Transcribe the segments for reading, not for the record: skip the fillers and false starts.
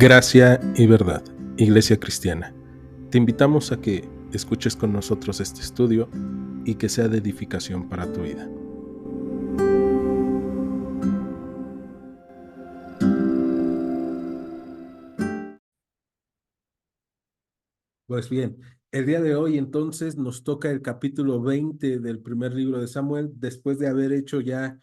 Gracia y verdad, Iglesia Cristiana. Te invitamos a que escuches con nosotros este estudio y que sea de edificación para tu vida. Pues bien, el día de hoy entonces nos toca el capítulo 20 del primer libro de Samuel, después de haber hecho ya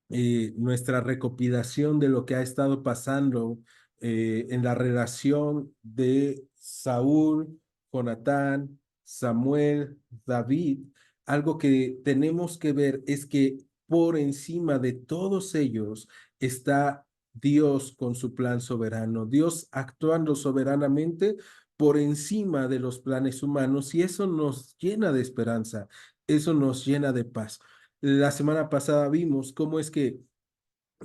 nuestra recopilación de lo que ha estado pasando en la relación de Saúl, Jonatán, Samuel, David. Algo que tenemos que ver es que por encima de todos ellos está Dios con su plan soberano, Dios actuando soberanamente por encima de los planes humanos, y eso nos llena de esperanza, eso nos llena de paz. La semana pasada vimos cómo es que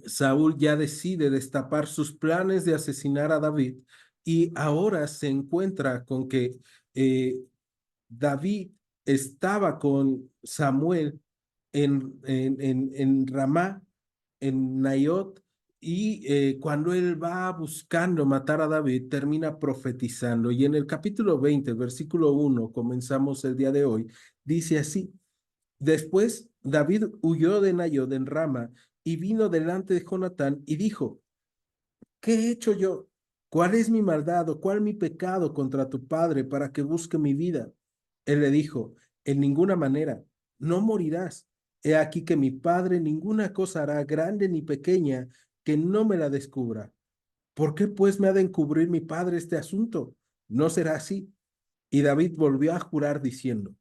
Saúl ya decide destapar sus planes de asesinar a David, y ahora se encuentra con que eh, David estaba con Samuel en Ramá, en Naiot, y cuando él va buscando matar a David, termina profetizando. Y en el capítulo 20, versículo 1, comenzamos el día de hoy, dice así: Después David huyó de Naiot en Rama y vino delante de Jonatán y dijo: ¿Qué he hecho yo? ¿Cuál es mi maldad o cuál mi pecado contra tu padre para que busque mi vida? Él le dijo: En ninguna manera, no morirás. He aquí que mi padre ninguna cosa hará, grande ni pequeña, que no me la descubra. ¿Por qué pues me ha de encubrir mi padre este asunto? No será así. Y David volvió a jurar diciendo: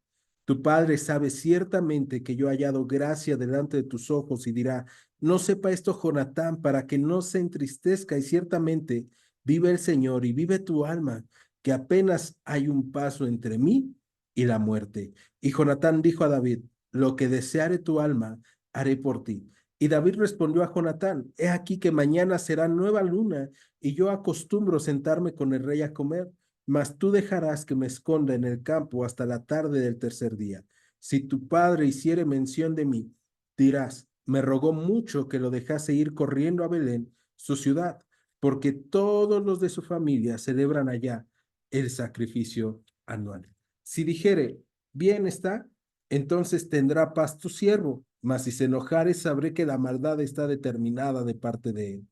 Tu padre sabe ciertamente que yo he hallado gracia delante de tus ojos, y dirá: No sepa esto Jonatán, para que no se entristezca, y ciertamente vive el Señor y vive tu alma, que apenas hay un paso entre mí y la muerte. Y Jonatán dijo a David: Lo que deseare tu alma, haré por ti. Y David respondió a Jonatán: He aquí que mañana será nueva luna, y yo acostumbro sentarme con el rey a comer, mas tú dejarás que me esconda en el campo hasta la tarde del tercer día. Si tu padre hiciere mención de mí, dirás: Me rogó mucho que lo dejase ir corriendo a Belén, su ciudad, porque todos los de su familia celebran allá el sacrificio anual. Si dijere: Bien está, entonces tendrá paz tu siervo, mas si se enojare, sabré que la maldad está determinada de parte de él.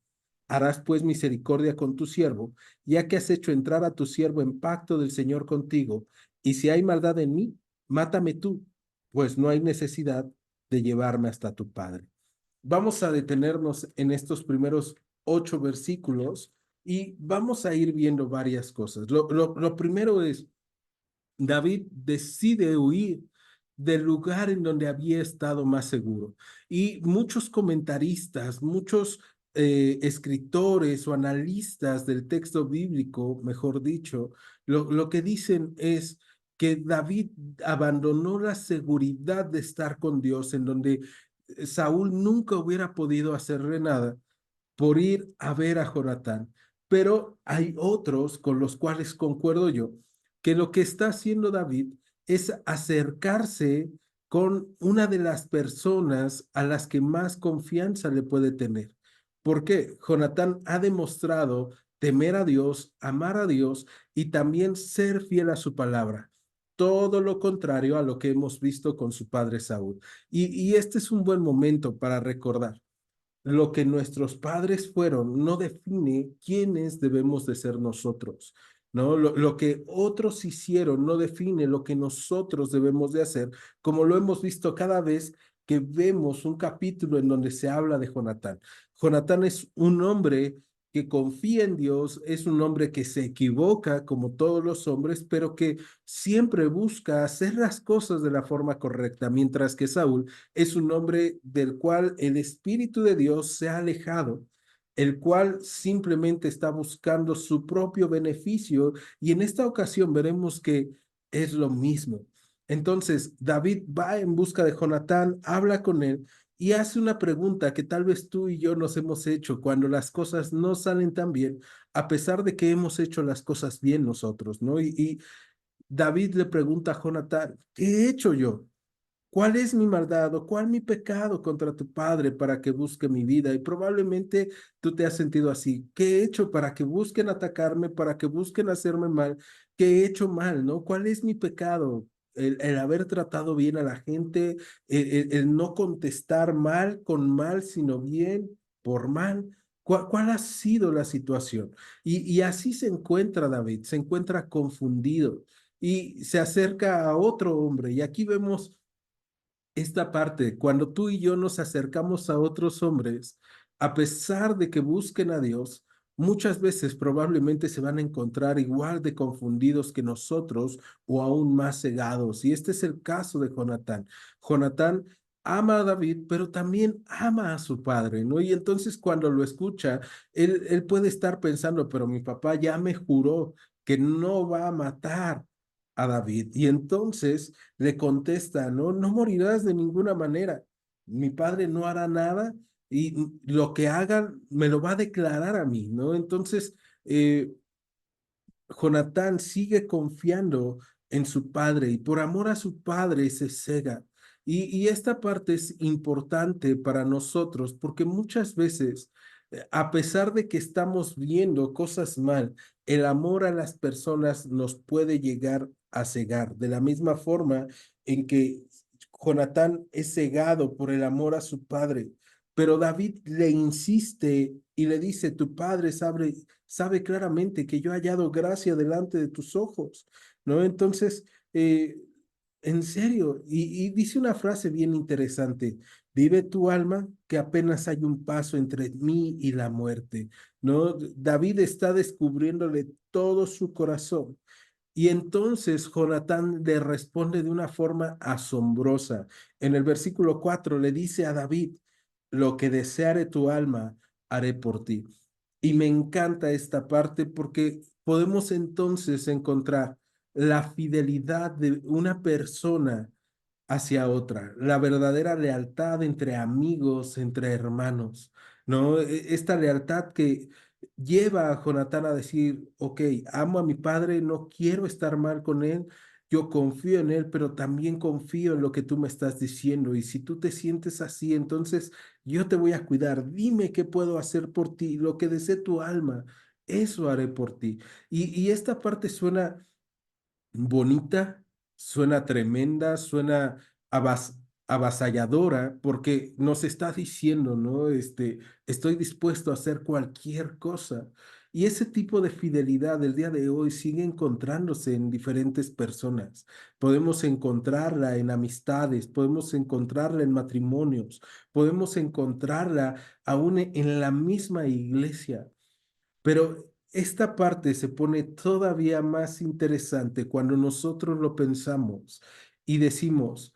Harás pues misericordia con tu siervo, ya que has hecho entrar a tu siervo en pacto del Señor contigo, y si hay maldad en mí, mátame tú, pues no hay necesidad de llevarme hasta tu padre. Vamos a detenernos en estos primeros 8 versículos y vamos a ir viendo varias cosas. Lo primero es: David decide huir del lugar en donde había estado más seguro. Y muchos comentaristas, muchos escritores o analistas del texto bíblico, mejor dicho, lo que dicen es que David abandonó la seguridad de estar con Dios, en donde Saúl nunca hubiera podido hacerle nada, por ir a ver a Jonatán. Pero hay otros con los cuales concuerdo yo, que lo que está haciendo David es acercarse con una de las personas a las que más confianza le puede tener. ¿Por qué? Jonatán ha demostrado temer a Dios, amar a Dios y también ser fiel a su palabra. Todo lo contrario a lo que hemos visto con su padre Saúl. Y este es un buen momento para recordar: lo que nuestros padres fueron no define quiénes debemos de ser nosotros, ¿no? Lo que otros hicieron no define lo que nosotros debemos de hacer, como lo hemos visto cada vez que vemos un capítulo en donde se habla de Jonatán. Jonatán es un hombre que confía en Dios, es un hombre que se equivoca como todos los hombres, pero que siempre busca hacer las cosas de la forma correcta, mientras que Saúl es un hombre del cual el Espíritu de Dios se ha alejado, el cual simplemente está buscando su propio beneficio, y en esta ocasión veremos que es lo mismo. Entonces, David va en busca de Jonatán, habla con él y hace una pregunta que tal vez tú y yo nos hemos hecho cuando las cosas no salen tan bien, a pesar de que hemos hecho las cosas bien nosotros, ¿no? Y David le pregunta a Jonatán: ¿Qué he hecho yo? ¿Cuál es mi maldad o cuál mi pecado contra tu padre para que busque mi vida? Y probablemente tú te has sentido así. ¿Qué he hecho para que busquen atacarme, para que busquen hacerme mal? ¿Qué he hecho mal, no? ¿Cuál es mi pecado? El haber tratado bien a la gente, el no contestar mal con mal, sino bien por mal. ¿Cuál ha sido la situación? Y así se encuentra David, se encuentra confundido y se acerca a otro hombre. Y aquí vemos esta parte, cuando tú y yo nos acercamos a otros hombres, a pesar de que busquen a Dios, muchas veces probablemente se van a encontrar igual de confundidos que nosotros o aún más cegados. Y este es el caso de Jonatán. Jonatán ama a David, pero también ama a su padre, ¿no? Y entonces cuando lo escucha, él puede estar pensando, pero mi papá ya me juró que no va a matar a David. Y entonces le contesta, no, no morirás de ninguna manera. Mi padre no hará nada y lo que hagan me lo va a declarar a mí, ¿no? Entonces, Jonatán sigue confiando en su padre y por amor a su padre se cega. Y esta parte es importante para nosotros porque muchas veces, a pesar de que estamos viendo cosas mal, el amor a las personas nos puede llegar a cegar. De la misma forma en que Jonatán es cegado por el amor a su padre, pero David le insiste y le dice, tu padre sabe claramente que yo he hallado gracia delante de tus ojos, ¿no? Entonces, eh, en serio, y dice una frase bien interesante, vive tu alma que apenas hay un paso entre mí y la muerte, ¿no? David está descubriéndole todo su corazón. Y entonces Jonatán le responde de una forma asombrosa. En el versículo 4 le dice a David, lo que deseare tu alma, haré por ti. Y me encanta esta parte porque podemos entonces encontrar la fidelidad de una persona hacia otra, la verdadera lealtad entre amigos, entre hermanos, ¿no? Esta lealtad que lleva a Jonatán a decir, ok, amo a mi padre, no quiero estar mal con él, yo confío en él, pero también confío en lo que tú me estás diciendo. Y si tú te sientes así, entonces yo te voy a cuidar. Dime qué puedo hacer por ti, lo que desee tu alma, eso haré por ti. Y esta parte suena bonita, suena tremenda, suena avasalladora, porque nos está diciendo, ¿no? Estoy dispuesto a hacer cualquier cosa. Y ese tipo de fidelidad el día de hoy sigue encontrándose en diferentes personas. Podemos encontrarla en amistades, podemos encontrarla en matrimonios, podemos encontrarla aún en la misma iglesia. Pero esta parte se pone todavía más interesante cuando nosotros lo pensamos y decimos,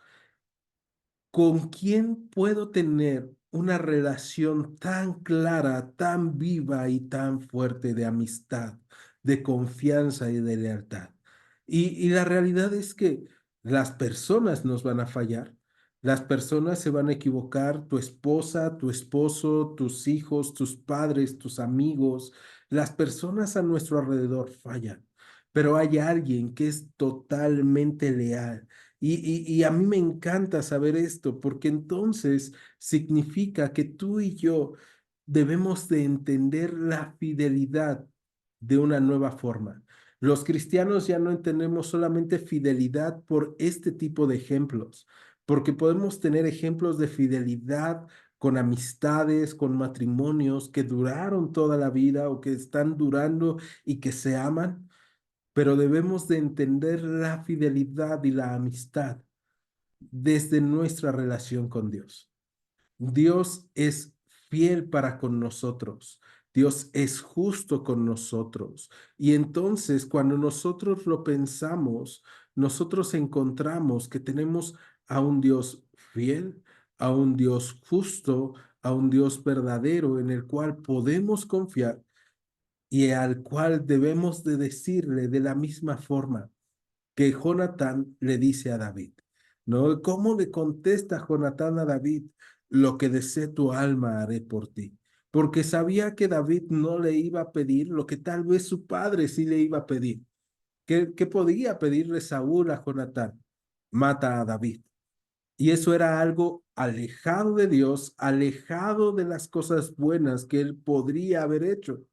¿con quién puedo tener una relación tan clara, tan viva y tan fuerte de amistad, de confianza y de lealtad? Y la realidad es que las personas nos van a fallar, las personas se van a equivocar, tu esposa, tu esposo, tus hijos, tus padres, tus amigos, las personas a nuestro alrededor fallan, pero hay alguien que es totalmente leal y a mí me encanta saber esto, porque entonces significa que tú y yo debemos de entender la fidelidad de una nueva forma. Los cristianos ya no entendemos solamente fidelidad por este tipo de ejemplos, porque podemos tener ejemplos de fidelidad con amistades, con matrimonios que duraron toda la vida o que están durando y que se aman, pero debemos de entender la fidelidad y la amistad desde nuestra relación con Dios. Dios es fiel para con nosotros. Dios es justo con nosotros. Y entonces cuando nosotros lo pensamos, nosotros encontramos que tenemos a un Dios fiel, a un Dios justo, a un Dios verdadero en el cual podemos confiar y al cual debemos de decirle de la misma forma que Jonatán le dice a David, ¿no? ¿Cómo le contesta Jonatán a David? Lo que desee tu alma haré por ti. Porque sabía que David no le iba a pedir lo que tal vez su padre sí le iba a pedir. ¿Qué podía pedirle Saúl a Jonatán? Mata a David. Y eso era algo alejado de Dios, alejado de las cosas buenas que él podría haber hecho.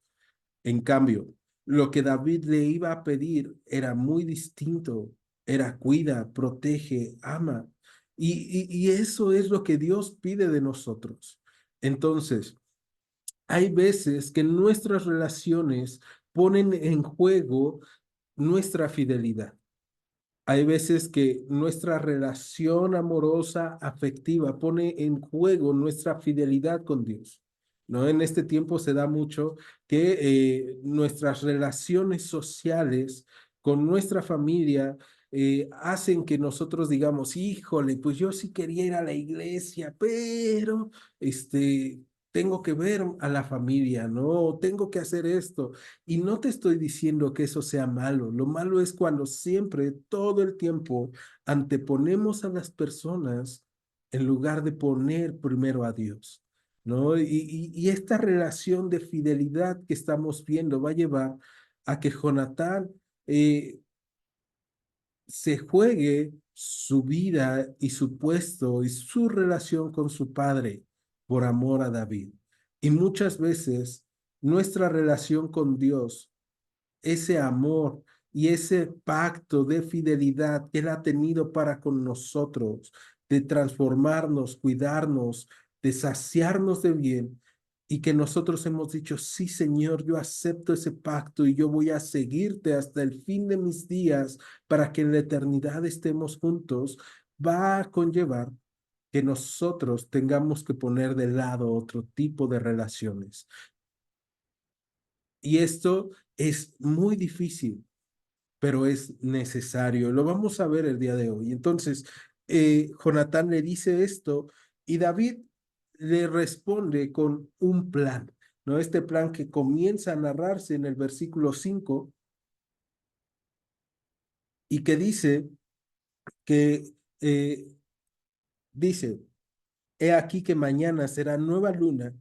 En cambio, lo que David le iba a pedir era muy distinto. Era cuida, protege, ama. Y eso es lo que Dios pide de nosotros. Entonces, hay veces que nuestras relaciones ponen en juego nuestra fidelidad. Hay veces que nuestra relación amorosa, afectiva, pone en juego nuestra fidelidad con Dios. ¿No? En este tiempo se da mucho que nuestras relaciones sociales con nuestra familia hacen que nosotros digamos, híjole, pues yo sí quería ir a la iglesia, pero tengo que ver a la familia, ¿no? Tengo que hacer esto. Y no te estoy diciendo que eso sea malo. Lo malo es cuando siempre, todo el tiempo, anteponemos a las personas en lugar de poner primero a Dios, ¿no? Y esta relación de fidelidad que estamos viendo va a llevar a que Jonatán eh, se juegue su vida y su puesto y su relación con su padre por amor a David. Y muchas veces nuestra relación con Dios, ese amor y ese pacto de fidelidad que Él ha tenido para con nosotros, de transformarnos, cuidarnos, de saciarnos de bien, y que nosotros hemos dicho, sí, Señor, yo acepto ese pacto y yo voy a seguirte hasta el fin de mis días para que en la eternidad estemos juntos, va a conllevar que nosotros tengamos que poner de lado otro tipo de relaciones. Y esto es muy difícil, pero es necesario. Lo vamos a ver el día de hoy. Entonces, Jonatán le dice esto y David le responde con un plan, ¿no? Este plan que comienza a narrarse en el versículo 5 y que dice que, dice, he aquí que mañana será nueva luna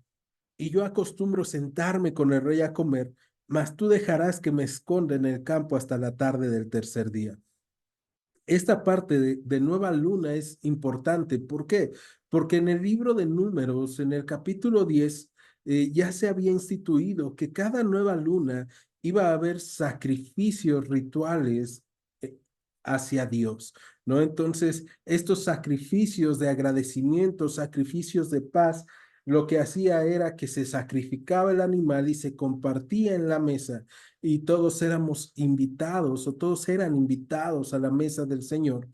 y yo acostumbro sentarme con el rey a comer, mas tú dejarás que me esconda en el campo hasta la tarde del tercer día. Esta parte de Nueva Luna es importante. ¿Por qué? Porque en el libro de Números, en el capítulo 10, ya se había instituido que cada nueva luna iba a haber sacrificios rituales eh, hacia Dios, ¿no? Entonces, estos sacrificios de agradecimiento, sacrificios de paz, lo que hacía era que se sacrificaba el animal y se compartía en la mesa y todos éramos invitados o todos eran invitados a la mesa del Señor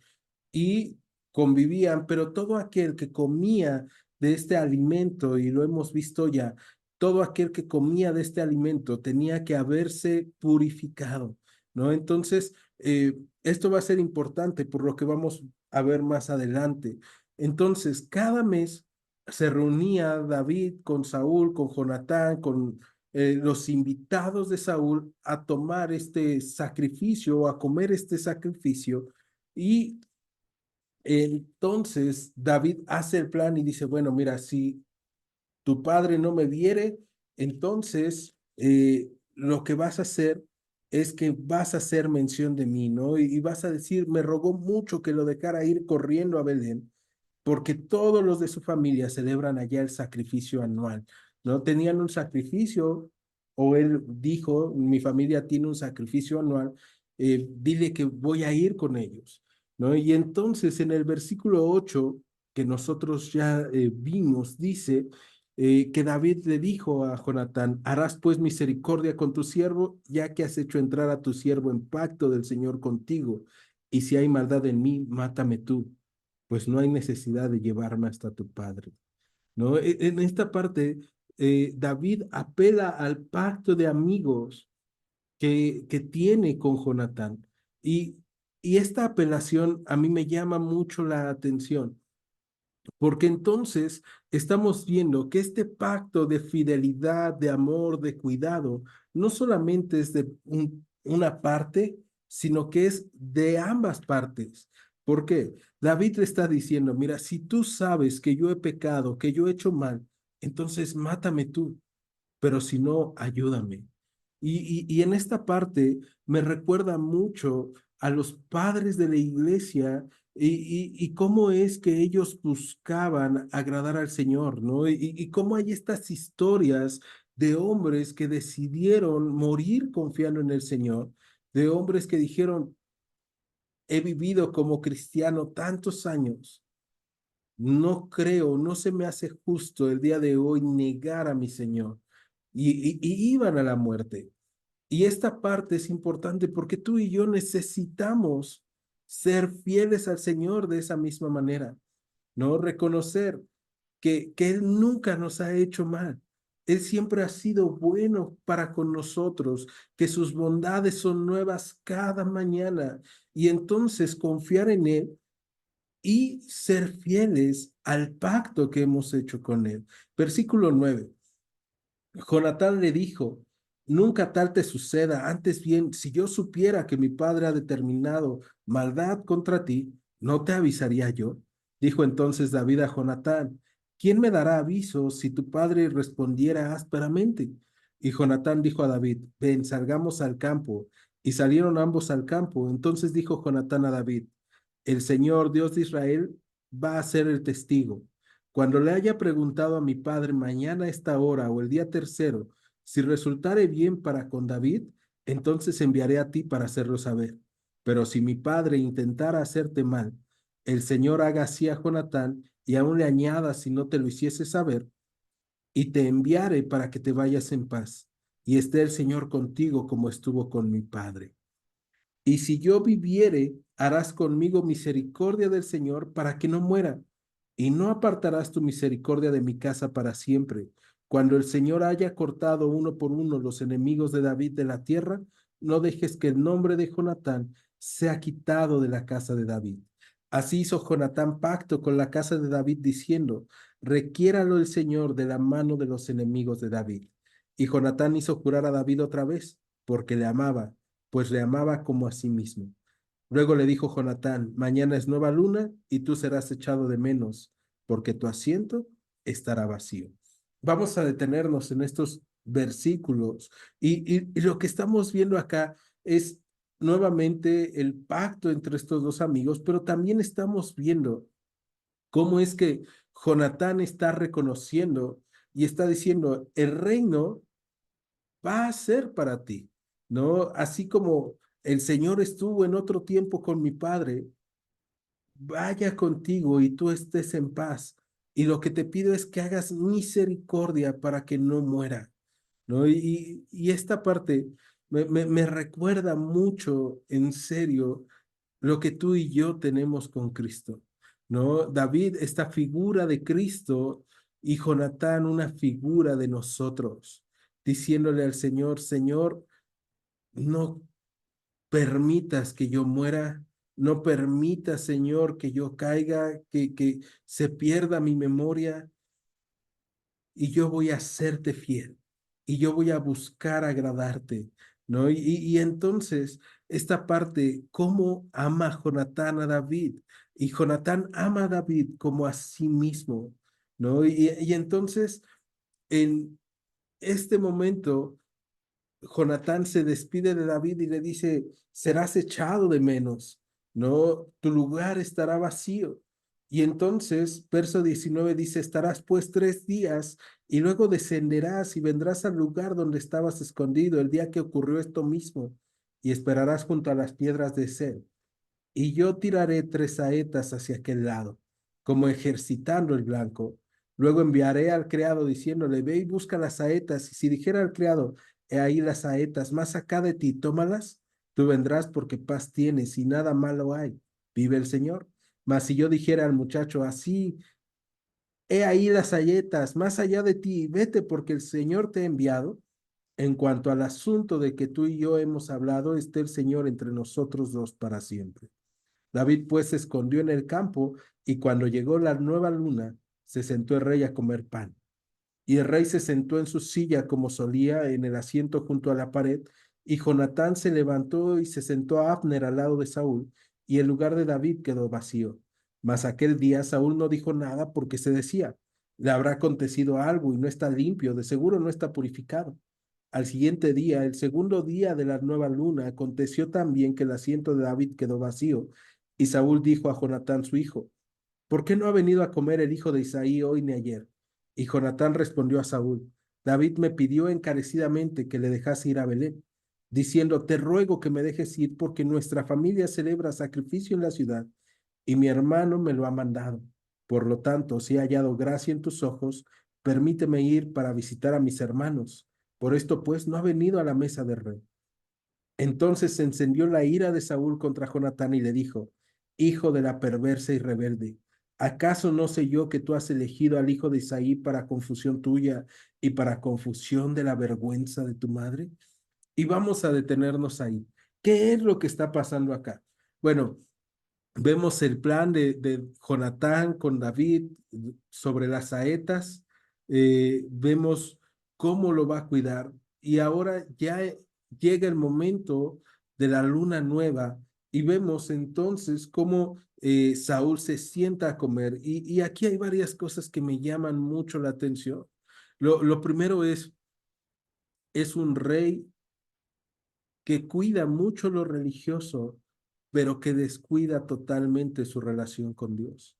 y convivían, pero todo aquel que comía de este alimento, y lo hemos visto ya, todo aquel que comía de este alimento tenía que haberse purificado, ¿no? Entonces, esto va a ser importante por lo que vamos a ver más adelante. Entonces, cada mes se reunía David con Saúl, con Jonatán, con los invitados de Saúl a tomar este sacrificio o a comer este sacrificio y entonces David hace el plan y dice, bueno, mira, si tu padre no me viere, entonces lo que vas a hacer es que vas a hacer mención de mí, ¿no? Y vas a decir, me rogó mucho que lo dejara ir corriendo a Belén, porque todos los de su familia celebran allá el sacrificio anual, ¿no? Tenían un sacrificio, o él dijo, mi familia tiene un sacrificio anual, dile que voy a ir con ellos, ¿no? Y entonces en el versículo 8 que nosotros ya vimos, dice que David le dijo a Jonatán, harás pues misericordia con tu siervo, ya que has hecho entrar a tu siervo en pacto del Señor contigo, y si hay maldad en mí, mátame tú, pues no hay necesidad de llevarme hasta tu padre, ¿no? En esta parte, David apela al pacto de amigos que tiene con Jonatán, y, y esta apelación a mí me llama mucho la atención porque entonces estamos viendo que este pacto de fidelidad, de amor, de cuidado, no solamente es de una parte, sino que es de ambas partes. ¿Por qué? David le está diciendo, mira, si tú sabes que yo he pecado, que yo he hecho mal, entonces mátame tú, pero si no, ayúdame. Y en esta parte me recuerda mucho a los padres de la iglesia y cómo es que ellos buscaban agradar al Señor, ¿no? Y cómo hay estas historias de hombres que decidieron morir confiando en el Señor, de hombres que dijeron, he vivido como cristiano tantos años, no creo, no se me hace justo el día de hoy negar a mi Señor. Y iban a la muerte. Y esta parte es importante porque tú y yo necesitamos ser fieles al Señor de esa misma manera, ¿no? Reconocer que Él nunca nos ha hecho mal. Él siempre ha sido bueno para con nosotros, que sus bondades son nuevas cada mañana. Y entonces confiar en Él y ser fieles al pacto que hemos hecho con Él. Versículo 9. Jonatán le dijo, nunca tal te suceda, antes bien, si yo supiera que mi padre ha determinado maldad contra ti, ¿no te avisaría yo? Dijo entonces David a Jonatán, ¿quién me dará aviso si tu padre respondiera ásperamente? Y Jonatán dijo a David, ven, salgamos al campo. Y salieron ambos al campo. Entonces dijo Jonatán a David, el Señor Dios de Israel va a ser el testigo cuando le haya preguntado a mi padre mañana a esta hora o el día tercero, si resultare bien para con David, entonces enviaré a ti para hacerlo saber. Pero si mi padre intentara hacerte mal, el Señor haga así a Jonatán y aún le añada si no te lo hiciese saber, y te enviaré para que te vayas en paz, y esté el Señor contigo como estuvo con mi padre. Y si yo viviere, harás conmigo misericordia del Señor para que no muera, y no apartarás tu misericordia de mi casa para siempre. Cuando el Señor haya cortado uno por uno los enemigos de David de la tierra, no dejes que el nombre de Jonatán sea quitado de la casa de David. Así hizo Jonatán pacto con la casa de David, diciendo, requiéralo el Señor de la mano de los enemigos de David. Y Jonatán hizo jurar a David otra vez, porque le amaba pues le amaba como a sí mismo. Luego le dijo Jonatán, mañana es nueva luna y tú serás echado de menos, porque tu asiento estará vacío. Vamos a detenernos en estos versículos y lo que estamos viendo acá es nuevamente el pacto entre estos dos amigos, pero también estamos viendo cómo es que Jonatán está reconociendo y está diciendo, el reino va a ser para ti, ¿no? Así como el Señor estuvo en otro tiempo con mi padre, vaya contigo y tú estés en paz. Y lo que te pido es que hagas misericordia para que no muera, ¿no? Y esta parte me recuerda mucho, en serio, lo que tú y yo tenemos con Cristo, ¿no? David, esta figura de Cristo y Jonatán, una figura de nosotros, diciéndole al Señor, Señor, no permitas que yo muera, no permitas, Señor, que yo caiga, que se pierda mi memoria, y yo voy a hacerte fiel y yo voy a buscar agradarte, ¿no? Y entonces, esta parte, ¿cómo ama Jonatán a David? Y Jonatán ama a David como a sí mismo, ¿no? Y entonces, en este momento, Jonatán se despide de David y le dice, serás echado de menos, ¿no? Tu lugar estará vacío. Y entonces, verso 19 dice, estarás pues 3 días y luego descenderás y vendrás al lugar donde estabas escondido el día que ocurrió esto mismo y esperarás junto a las piedras de Sel y yo tiraré 3 saetas hacia aquel lado, como ejercitando el blanco. Luego enviaré al criado diciéndole, ve y busca las saetas, y si dijera al criado, he ahí las saetas, más acá de ti, tómalas, tú vendrás porque paz tienes y nada malo hay, vive el Señor. Mas si yo dijera al muchacho, así, he ahí las saetas, más allá de ti, vete porque el Señor te ha enviado, en cuanto al asunto de que tú y yo hemos hablado, esté el Señor entre nosotros dos para siempre. David pues se escondió en el campo y cuando llegó la nueva luna, se sentó el rey a comer pan. Y el rey se sentó en su silla como solía en el asiento junto a la pared, y Jonatán se levantó y se sentó a Abner al lado de Saúl, y el lugar de David quedó vacío. Mas aquel día Saúl no dijo nada porque se decía, le habrá acontecido algo y no está limpio, de seguro no está purificado. Al siguiente día, el segundo día de la nueva luna, aconteció también que el asiento de David quedó vacío, Y Saúl dijo a Jonatán su hijo: ¿Por qué no ha venido a comer el hijo de Isaí hoy ni ayer? Y Jonatán respondió a Saúl: David me pidió encarecidamente que le dejase ir a Belén, diciendo: Te ruego que me dejes ir porque nuestra familia celebra sacrificio en la ciudad y mi hermano me lo ha mandado. Por lo tanto, si he hallado gracia en tus ojos, permíteme ir para visitar a mis hermanos. Por esto, pues, no ha venido a la mesa del rey. Entonces se encendió la ira de Saúl contra Jonatán y le dijo: Hijo de la perversa y rebelde, ¿acaso no sé yo que tú has elegido al hijo de Isaí para confusión tuya y para confusión de la vergüenza de tu madre? Y vamos a detenernos ahí. ¿Qué es lo que está pasando acá? Bueno, vemos el plan de Jonatán con David sobre las saetas, vemos cómo lo va a cuidar y ahora ya llega el momento de la luna nueva y vemos entonces cómo Saúl se sienta a comer y aquí hay varias cosas que me llaman mucho la atención. Lo primero es un rey que cuida mucho lo religioso, pero que descuida totalmente su relación con Dios.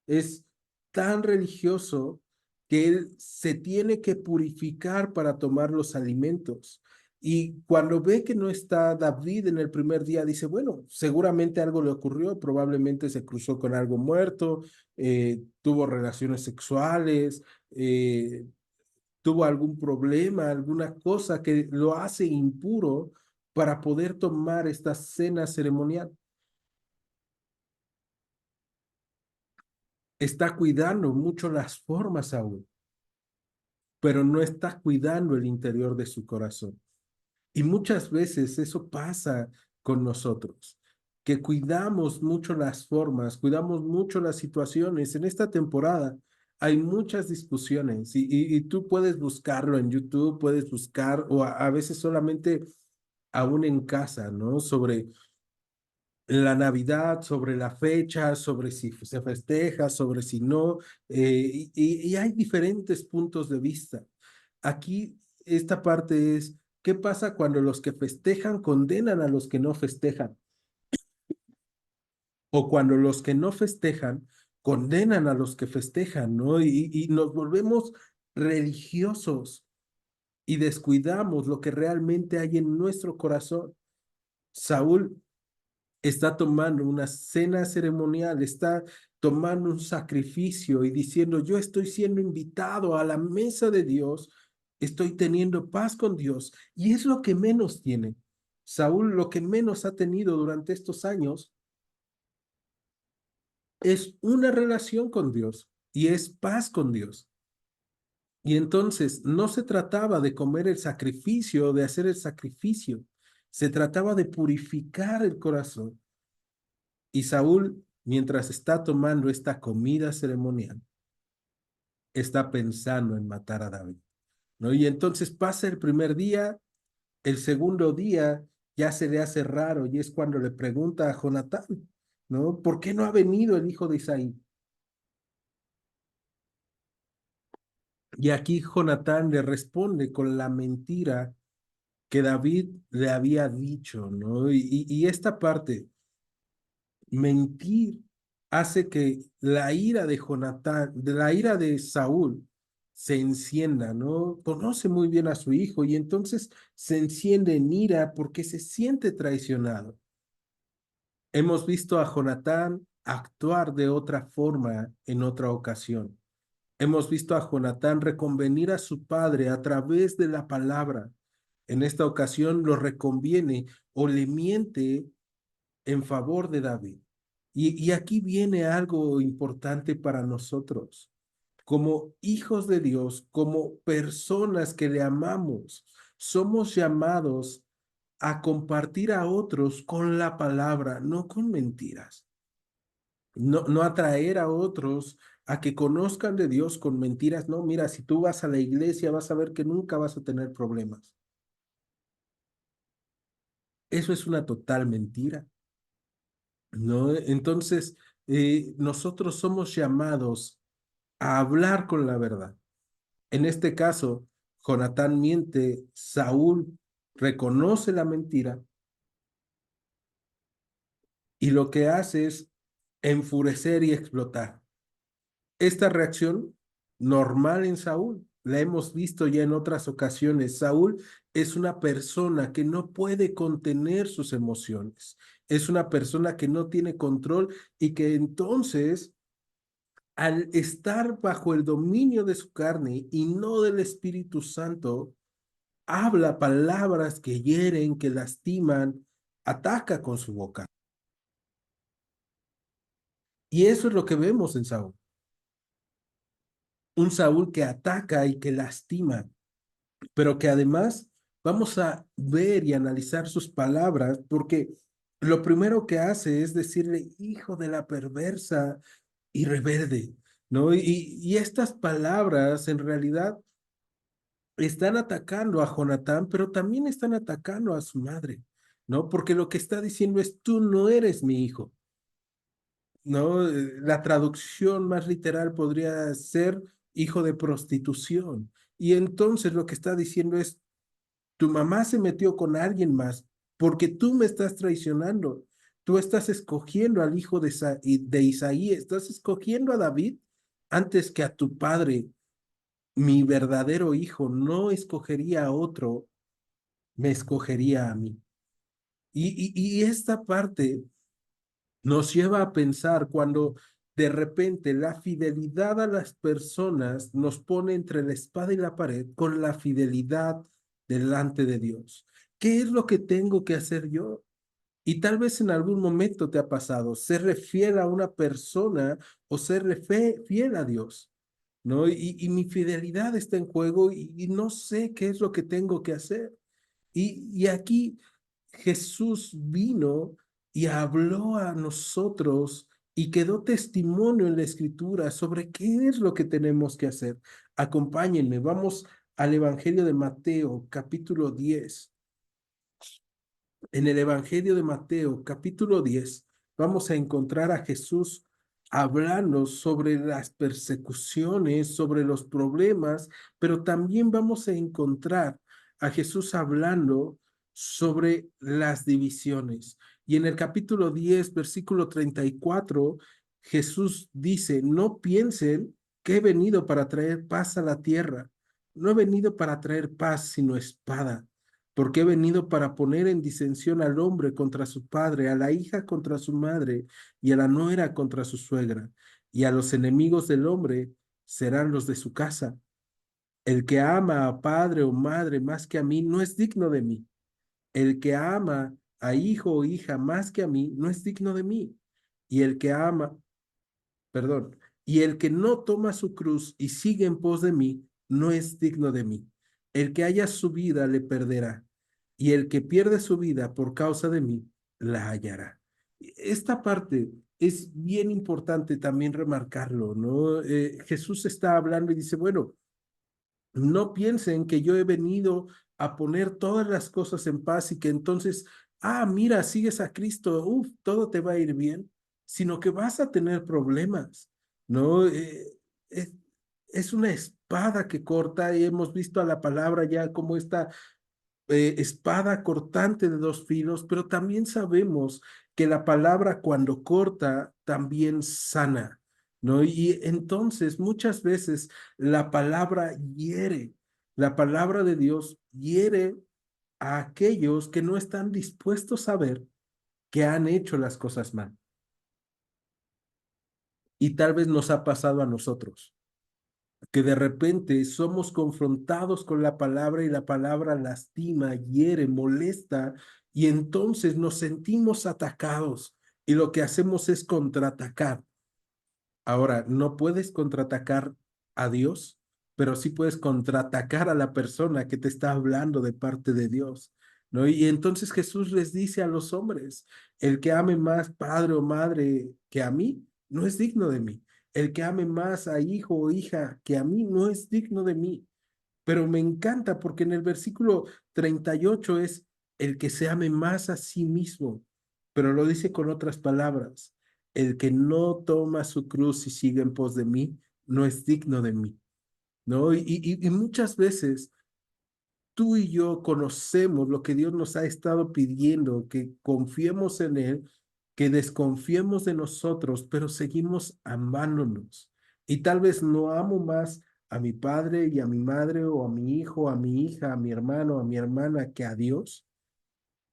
Es tan religioso que él se tiene que purificar para tomar los alimentos. Y cuando ve que no está David en el primer día, dice, bueno, seguramente algo le ocurrió, probablemente se cruzó con algo muerto, tuvo relaciones sexuales, tuvo algún problema, alguna cosa que lo hace impuro para poder tomar esta cena ceremonial. Está cuidando mucho las formas aún, pero no está cuidando el interior de su corazón. Y muchas veces eso pasa con nosotros, que cuidamos mucho las formas, cuidamos mucho las situaciones. En esta temporada hay muchas discusiones y tú puedes buscarlo en YouTube, puedes buscar o a veces solamente aún en casa, ¿no? Sobre la Navidad, sobre la fecha, sobre si se festeja, sobre si no, y hay diferentes puntos de vista. Aquí esta parte es, ¿qué pasa cuando los que festejan condenan a los que no festejan? O cuando los que no festejan condenan a los que festejan, ¿no? Y nos volvemos religiosos y descuidamos lo que realmente hay en nuestro corazón. Saúl está tomando una cena ceremonial, está tomando un sacrificio y diciendo, yo estoy siendo invitado a la mesa de Dios, estoy teniendo paz con Dios. Y es lo que menos tiene. Saúl lo que menos ha tenido durante estos años es una relación con Dios y es paz con Dios. Y entonces no se trataba de comer el sacrificio, de hacer el sacrificio, se trataba de purificar el corazón. Y Saúl, mientras está tomando esta comida ceremonial, está pensando en matar a David, ¿no? Y entonces pasa el primer día, el segundo día ya se le hace raro y es cuando le pregunta a Jonatán, ¿no? ¿Por qué no ha venido el hijo de Isaí? Y aquí Jonatán le responde con la mentira que David le había dicho, ¿no? Y esta parte mentir hace que la ira de Jonatán, de la ira de Saúl, se encienda, ¿no? Conoce muy bien a su hijo y entonces se enciende en ira porque se siente traicionado. Hemos visto a Jonatán actuar de otra forma en otra ocasión. Hemos visto a Jonatán reconvenir a su padre a través de la palabra. En esta ocasión lo reconviene o le miente en favor de David. Y aquí viene algo importante para nosotros. Como hijos de Dios, como personas que le amamos, somos llamados a compartir a otros con la palabra, no con mentiras. No atraer a otros a que conozcan de Dios con mentiras. No, mira, si tú vas a la iglesia vas a ver que nunca vas a tener problemas. Eso es una total mentira. ¿No? Entonces, nosotros somos llamados a hablar con la verdad. En este caso, Jonatán miente, Saúl reconoce la mentira y lo que hace es enfurecer y explotar. Esta reacción normal en Saúl, la hemos visto ya en otras ocasiones. Saúl es una persona que no puede contener sus emociones, es una persona que no tiene control y que entonces, al estar bajo el dominio de su carne y no del Espíritu Santo, habla palabras que hieren, que lastiman, ataca con su boca. Y eso es lo que vemos en Saúl. Un Saúl que ataca y que lastima, pero que además vamos a ver y analizar sus palabras, porque lo primero que hace es decirle, hijo de la perversa y rebelde, ¿no? Y estas palabras en realidad están atacando a Jonatán, pero también están atacando a su madre, ¿no? Porque lo que está diciendo es, tú no eres mi hijo, ¿no? La traducción más literal podría ser hijo de prostitución. Y entonces lo que está diciendo es, tu mamá se metió con alguien más porque tú me estás traicionando. Tú estás escogiendo al hijo de Isaí, estás escogiendo a David antes que a tu padre. Mi verdadero hijo no escogería a otro, me escogería a mí. Y esta parte nos lleva a pensar cuando de repente la fidelidad a las personas nos pone entre la espada y la pared con la fidelidad delante de Dios. ¿Qué es lo que tengo que hacer yo? Y tal vez en algún momento te ha pasado serle fiel a una persona o serle fiel a Dios, ¿no? Y mi fidelidad está en juego y no sé qué es lo que tengo que hacer. Y aquí Jesús vino y habló a nosotros y quedó testimonio en la escritura sobre qué es lo que tenemos que hacer. Acompáñenme, vamos al Evangelio de Mateo, capítulo 10. En el Evangelio de Mateo, capítulo 10, vamos a encontrar a Jesús hablando sobre las persecuciones, sobre los problemas, pero también vamos a encontrar a Jesús hablando sobre las divisiones. Y en el capítulo 10, versículo 34, Jesús dice, no piensen que he venido para traer paz a la tierra. No he venido para traer paz, sino espada, porque he venido para poner en disensión al hombre contra su padre, a la hija contra su madre, y a la nuera contra su suegra, y a los enemigos del hombre serán los de su casa. El que ama a padre o madre más que a mí no es digno de mí. El que ama a hijo o hija más que a mí no es digno de mí. Y el que ama, perdón, y el que no toma su cruz y sigue en pos de mí, no es digno de mí. El que haya su vida le perderá, y el que pierde su vida por causa de mí, la hallará. Esta parte es bien importante también remarcarlo, ¿no? Jesús está hablando y dice, bueno, no piensen que yo he venido a poner todas las cosas en paz y que entonces, mira, sigues a Cristo, todo te va a ir bien, sino que vas a tener problemas, ¿no? Es, es una espada que corta y hemos visto a la palabra ya como esta espada cortante de dos filos, pero también sabemos que la palabra cuando corta también sana, ¿no? Y entonces muchas veces la palabra hiere, la palabra de Dios hiere a aquellos que no están dispuestos a ver que han hecho las cosas mal. Y tal vez nos ha pasado a nosotros, que de repente somos confrontados con la palabra y la palabra lastima, hiere, molesta, y entonces nos sentimos atacados y lo que hacemos es contraatacar. Ahora, no puedes contraatacar a Dios, pero sí puedes contraatacar a la persona que te está hablando de parte de Dios, ¿no? Y entonces Jesús les dice a los hombres, el que ame más padre o madre que a mí, no es digno de mí. El que ame más a hijo o hija que a mí, no es digno de mí. Pero me encanta porque en el versículo 38 es el que se ame más a sí mismo, pero lo dice con otras palabras. El que no toma su cruz y sigue en pos de mí, no es digno de mí, ¿no? Y muchas veces tú y yo conocemos lo que Dios nos ha estado pidiendo, que confiemos en Él, que desconfiemos de nosotros, pero seguimos amándonos. Y tal vez no amo más a mi padre y a mi madre o a mi hijo, a mi hija, a mi hermano, a mi hermana que a Dios,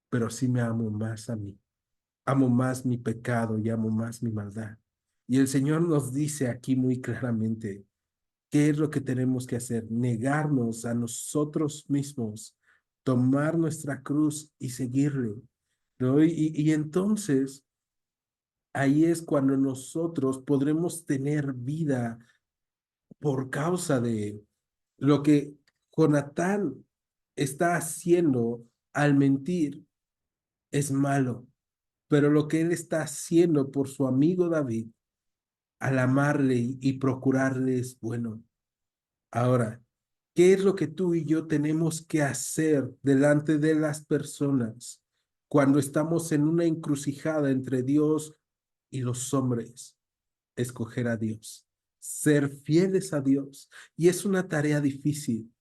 pero sí me amo más a mí. Amo más mi pecado y amo más mi maldad. Y el Señor nos dice aquí muy claramente, ¿qué es lo que tenemos que hacer? Negarnos a nosotros mismos, tomar nuestra cruz y seguirle, ¿no? Y entonces ahí es cuando nosotros podremos tener vida por causa de lo que Jonatán está haciendo al mentir es malo, pero lo que él está haciendo por su amigo David al amarle y procurarle es bueno. Ahora, ¿qué es lo que tú y yo tenemos que hacer delante de las personas cuando estamos en una encrucijada entre Dios y los hombres? Escoger a Dios, ser fieles a Dios. Y es una tarea difícil,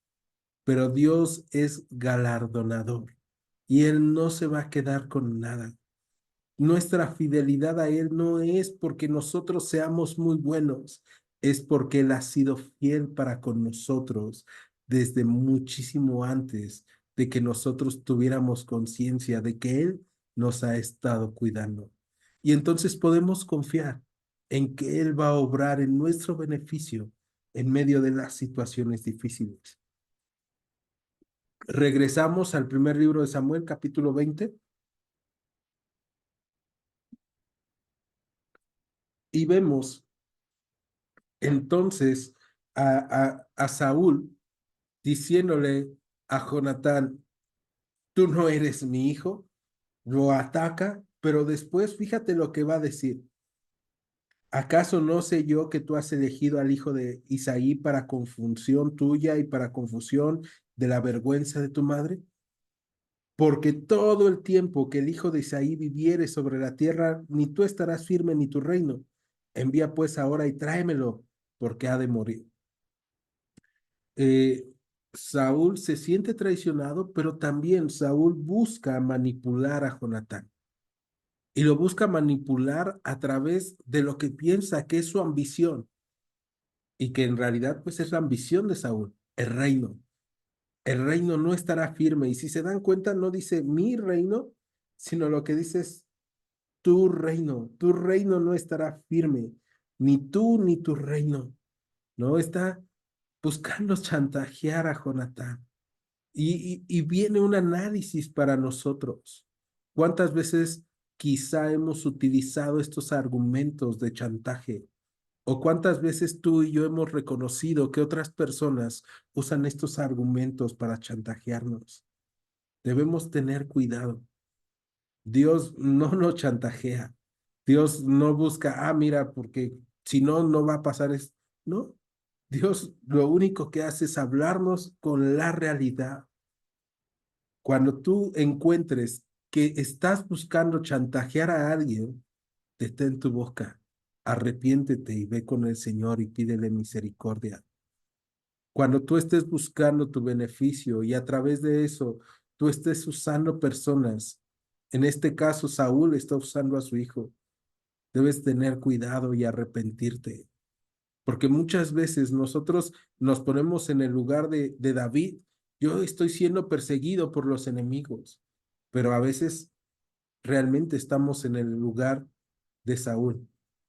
pero Dios es galardonador y Él no se va a quedar con nada. Nuestra fidelidad a Él no es porque nosotros seamos muy buenos, es porque Él ha sido fiel para con nosotros desde muchísimo antes de que nosotros tuviéramos conciencia de que Él nos ha estado cuidando. Y entonces podemos confiar en que Él va a obrar en nuestro beneficio en medio de las situaciones difíciles. Regresamos al primer libro de Samuel, capítulo 20, y vemos entonces a Saúl diciéndole a Jonatán, tú no eres mi hijo, lo ataca, pero después fíjate lo que va a decir. ¿Acaso no sé yo que tú has elegido al hijo de Isaí para confusión tuya y para confusión de la vergüenza de tu madre? Porque todo el tiempo que el hijo de Isaí viviere sobre la tierra, ni tú estarás firme ni tu reino. Envía pues ahora y tráemelo, porque ha de morir. eh, Saúl se siente traicionado, pero también Saúl busca manipular a Jonatán. Y lo busca manipular a través de lo que piensa que es su ambición y que en realidad pues es la ambición de Saúl, el reino. El reino no estará firme y si se dan cuenta no dice mi reino, sino lo que dice es tu reino no estará firme, ni tú ni tu reino. No está buscando chantajear a Jonatán. Y viene un análisis para nosotros. ¿Cuántas veces quizá hemos utilizado estos argumentos de chantaje? ¿O cuántas veces tú y yo hemos reconocido que otras personas usan estos argumentos para chantajearnos? Debemos tener cuidado. Dios no nos chantajea. Dios no busca, mira, porque si no, no va a pasar esto. No, Dios lo único que hace es hablarnos con la realidad. Cuando tú encuentres que estás buscando chantajear a alguien, detén tu boca, arrepiéntete y ve con el Señor y pídele misericordia. Cuando tú estés buscando tu beneficio y a través de eso tú estés usando personas, en este caso Saúl está usando a su hijo, debes tener cuidado y arrepentirte. Porque muchas veces nosotros nos ponemos en el lugar de David. Yo estoy siendo perseguido por los enemigos, pero a veces realmente estamos en el lugar de Saúl,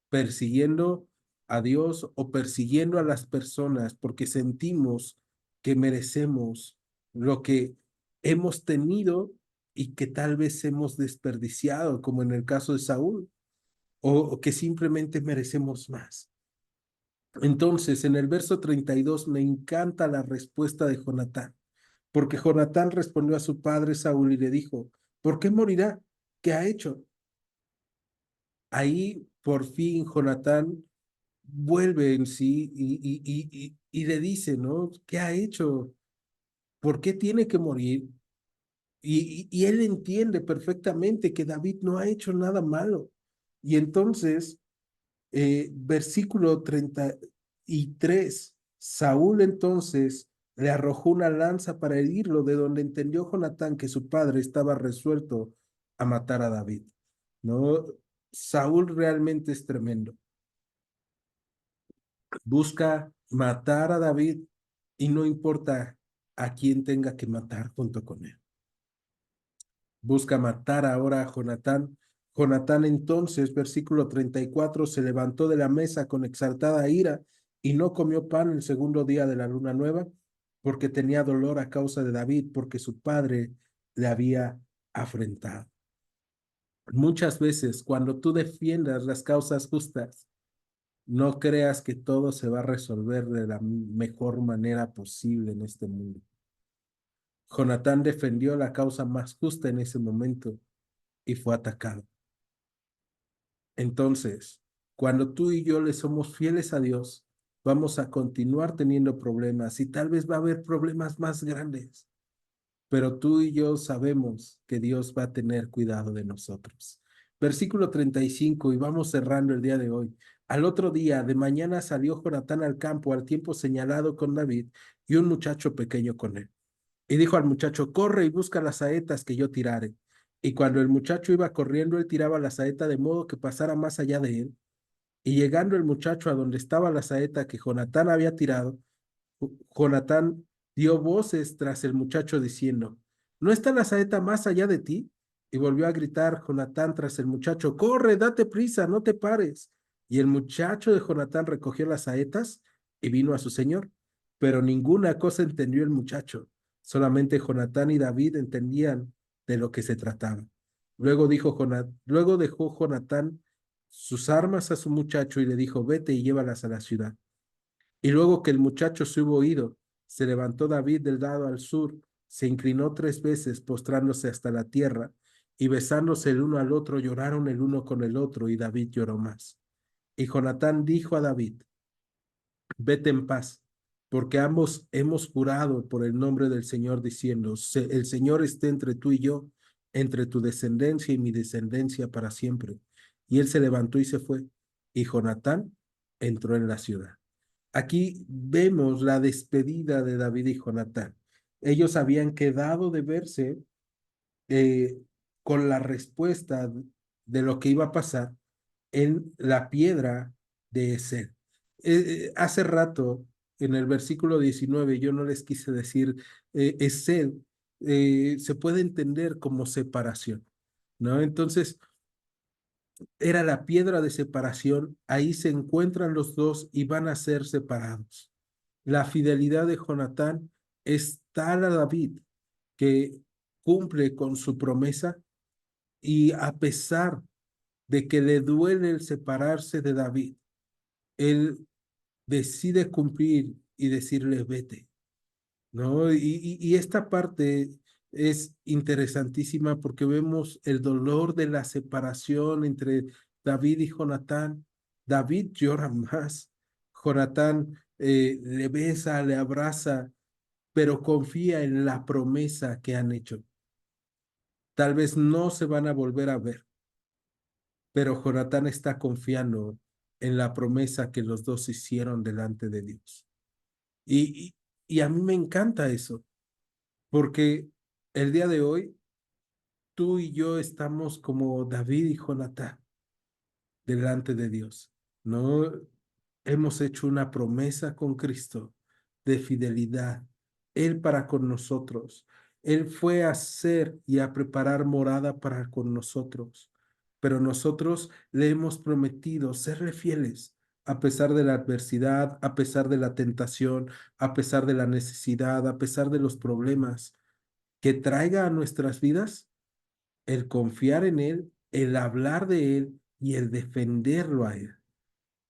persiguiendo a Dios o persiguiendo a las personas porque sentimos que merecemos lo que hemos tenido y que tal vez hemos desperdiciado, como en el caso de Saúl, o que simplemente merecemos más. Entonces, en el verso 32 me encanta la respuesta de Jonatán, porque Jonatán respondió a su padre Saúl y le dijo, ¿por qué morirá? ¿Qué ha hecho? Ahí por fin Jonatán vuelve en sí y le dice, ¿no? ¿Qué ha hecho? ¿Por qué tiene que morir? Y él entiende perfectamente que David no ha hecho nada malo. Y entonces versículo 33, Saúl entonces le arrojó una lanza para herirlo, de donde entendió Jonatán que su padre estaba resuelto a matar a David, ¿no? Saúl realmente es tremendo. Busca matar a David y no importa a quién tenga que matar junto con él. Busca matar ahora a Jonatán. Jonatán entonces, versículo 34, se levantó de la mesa con exaltada ira y no comió pan el segundo día de la luna nueva, porque tenía dolor a causa de David, porque su padre le había afrentado. Muchas veces, cuando tú defiendas las causas justas, no creas que todo se va a resolver de la mejor manera posible en este mundo. Jonatán defendió la causa más justa en ese momento y fue atacado. Entonces, cuando tú y yo le somos fieles a Dios, vamos a continuar teniendo problemas y tal vez va a haber problemas más grandes, pero tú y yo sabemos que Dios va a tener cuidado de nosotros. Versículo 35, y vamos cerrando el día de hoy. Al otro día, de mañana salió Jonatán al campo al tiempo señalado con David y un muchacho pequeño con él. Y dijo al muchacho, corre y busca las saetas que yo tirare. Y cuando el muchacho iba corriendo, él tiraba la saeta de modo que pasara más allá de él. Y llegando el muchacho a donde estaba la saeta que Jonatán había tirado, Jonatán dio voces tras el muchacho diciendo, ¿no está la saeta más allá de ti? Y volvió a gritar Jonatán tras el muchacho, corre, date prisa, no te pares. Y el muchacho de Jonatán recogió las saetas y vino a su señor. Pero ninguna cosa entendió el muchacho. Solamente Jonatán y David entendían de lo que se trataba. Luego dejó Jonatán sus armas a su muchacho y le dijo, vete y llévalas a la ciudad. Y luego que el muchacho se hubo ido, se levantó David del lado al sur, se inclinó 3 veces, postrándose hasta la tierra, y besándose el uno al otro, lloraron el uno con el otro, y David lloró más. Y Jonatán dijo a David, vete en paz, porque ambos hemos jurado por el nombre del Señor, diciendo, el Señor esté entre tú y yo, entre tu descendencia y mi descendencia para siempre. Y él se levantó y se fue, y Jonatán entró en la ciudad. Aquí vemos la despedida de David y Jonatán. Ellos habían quedado de verse eh, con la respuesta de lo que iba a pasar en la piedra de Ezel. Hace rato, en el versículo 19, yo no les quise decir Ezel, se puede entender como separación, ¿no? Entonces, era la piedra de separación, ahí se encuentran los dos y van a ser separados. La fidelidad de Jonatán es tal a David que cumple con su promesa y a pesar de que le duele el separarse de David, él decide cumplir y decirle vete, ¿no? Y esta parte es interesantísima porque vemos el dolor de la separación entre David y Jonatán. David llora más. Jonatán le besa, le abraza, pero confía en la promesa que han hecho. Tal vez no se van a volver a ver, pero Jonatán está confiando en la promesa que los dos hicieron delante de Dios. Y, y, y a mí me encanta eso, porque el día de hoy tú y yo estamos como David y Jonatán delante de Dios. No hemos hecho una promesa con Cristo de fidelidad. Él para con nosotros. Él fue a hacer y a preparar morada para con nosotros. Pero nosotros le hemos prometido serle fieles a pesar de la adversidad, a pesar de la tentación, a pesar de la necesidad, a pesar de los problemas que traiga a nuestras vidas, el confiar en Él, el hablar de Él y el defenderlo a Él,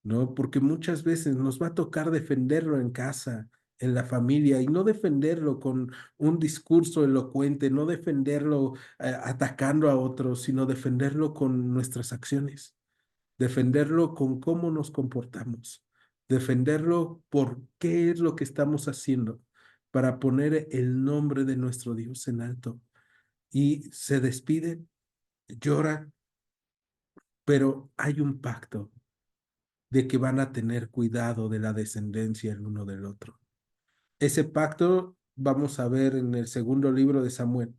¿no? Porque muchas veces nos va a tocar defenderlo en casa, en la familia, y no defenderlo con un discurso elocuente, no defenderlo atacando a otros, sino defenderlo con nuestras acciones, defenderlo con cómo nos comportamos, defenderlo por qué es lo que estamos haciendo para poner el nombre de nuestro Dios en alto. Y se despiden, lloran, pero hay un pacto de que van a tener cuidado de la descendencia el uno del otro. Ese pacto vamos a ver en el segundo libro de Samuel,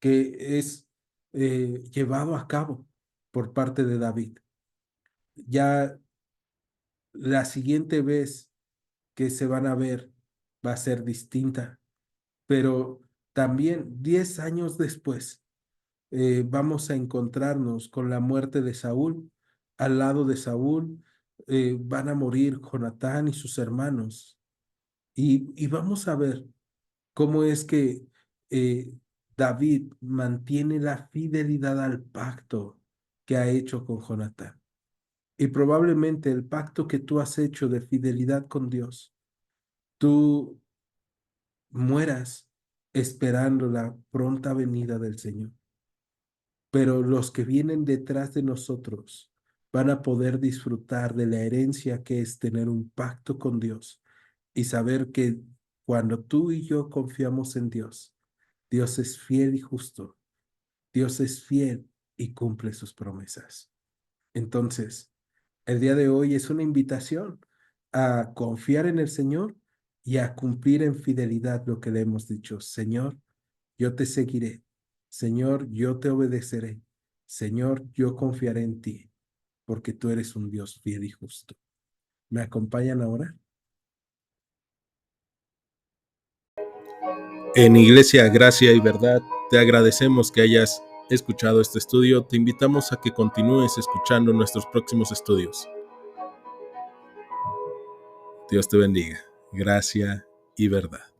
que es llevado a cabo. por parte de David. Ya la siguiente vez que se van a ver va a ser distinta, pero también 10 años después vamos a encontrarnos con la muerte de Saúl. Al lado de Saúl van a morir Jonatán y sus hermanos. Y vamos a ver cómo es que eh, David mantiene la fidelidad al pacto que ha hecho con Jonatán. Y probablemente el pacto que tú has hecho de fidelidad con Dios, tú mueras esperando la pronta venida del Señor. Pero los que vienen detrás de nosotros van a poder disfrutar de la herencia que es tener un pacto con Dios y saber que cuando tú y yo confiamos en Dios, Dios es fiel y justo, Dios es fiel y cumple sus promesas. Entonces, el día de hoy es una invitación a confiar en el Señor y a cumplir en fidelidad lo que le hemos dicho. Señor, yo te seguiré. Señor, yo te obedeceré. Señor, yo confiaré en ti, porque tú eres un Dios fiel y justo. ¿Me acompañan ahora? En Iglesia Gracia y Verdad, te agradecemos que hayas escuchado este estudio. Te invitamos a que continúes escuchando nuestros próximos estudios. Dios te bendiga. Gracia y verdad.